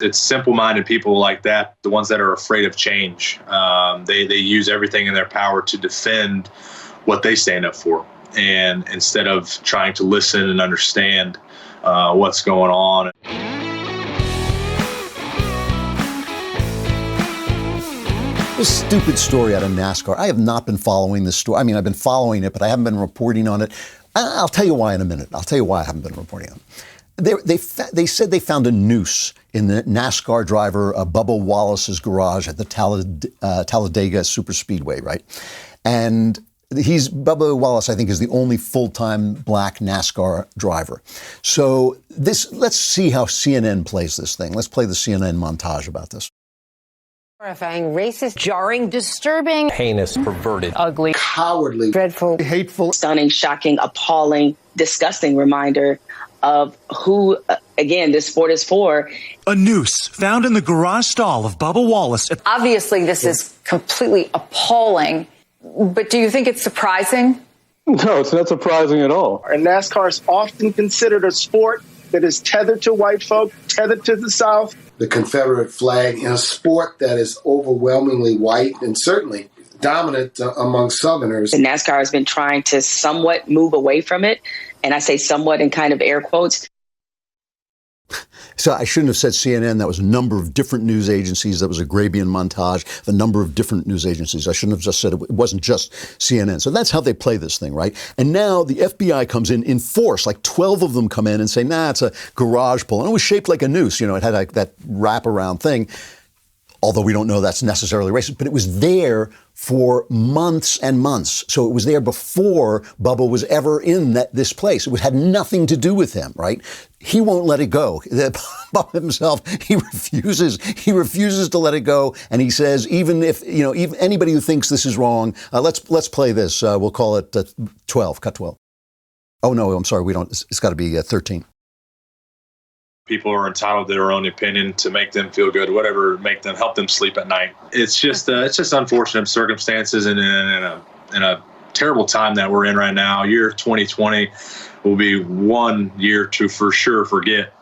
It's simple-minded people like that, the ones that are afraid of change. They use everything in their power to defend what they stand up for, and instead of trying to listen and understand what's going on. This stupid story out of NASCAR. I have not been following this story. I mean, I've been following it, but I haven't been reporting on it. I'll tell you why in a minute. I'll tell you why I haven't been reporting on it. They said they found a noose in the NASCAR driver Bubba Wallace's garage at the Talladega Superspeedway, right? And Bubba Wallace, I think, is the only full-time black NASCAR driver. So let's see how CNN plays this thing. Let's play the CNN montage about this. Horrifying, racist, jarring, disturbing, heinous, perverted, ugly, cowardly, dreadful, hateful, stunning, shocking, appalling, disgusting reminder of who, again, this sport is for. A noose found in the garage stall of Bubba Wallace. Obviously, this is completely appalling, but do you think it's surprising? No, it's not surprising at all. And NASCAR is often considered a sport that is tethered to white folk, tethered to the South. The Confederate flag in a sport that is overwhelmingly white and certainly dominant among Southerners. And NASCAR has been trying to somewhat move away from it. And I say somewhat in kind of air quotes. So I shouldn't have said CNN. That was a number of different news agencies. That was a Grabian montage, a number of different news agencies. I shouldn't have just said it wasn't just CNN. So that's how they play this thing, right? And now the FBI comes in force, like 12 of them come in and say, nah, it's a garage pull. And it was shaped like a noose. You know, it had like that wraparound thing. Although we don't know that's necessarily racist, but it was there for months and months. So it was there before Bubba was ever in this place. It had nothing to do with him, right? He won't let it go. Bubba himself, he refuses to let it go. And he says, even anybody who thinks this is wrong, let's play this. We'll call it 12, cut 12. Oh, no, I'm sorry. It's got to be 13. People are entitled to their own opinion to make them feel good, whatever help them sleep at night. It's just unfortunate circumstances and in a terrible time that we're in right now. Year 2020 will be one year to for sure forget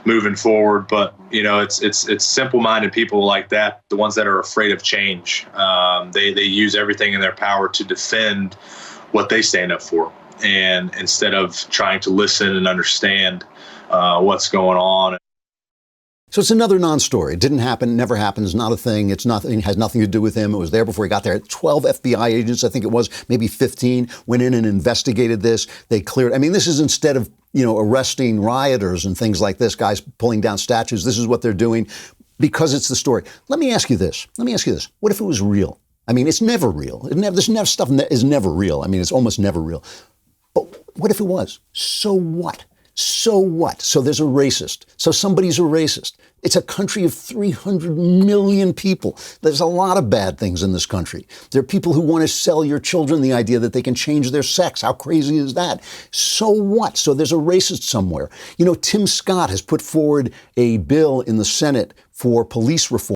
moving forward. But it's simple-minded people like that, the ones that are afraid of change. They use everything in their power to defend what they stand up for, and instead of trying to listen and understand what's going on. So it's another non-story. It didn't happen, never happens, not a thing. It has nothing to do with him. It was there before he got there. 12 FBI agents, I think it was, maybe 15, went in and investigated this. They cleared. I mean, this is instead of, arresting rioters and things like this, guys pulling down statues. This is what they're doing because it's the story. Let me ask you this. What if it was real? I mean, it's never real. This stuff is never real. I mean, it's almost never real. But what if it was? So what? So what? So there's a racist. So somebody's a racist. It's a country of 300 million people. There's a lot of bad things in this country. There are people who want to sell your children the idea that they can change their sex. How crazy is that? So what? So there's a racist somewhere. Tim Scott has put forward a bill in the Senate for police reform.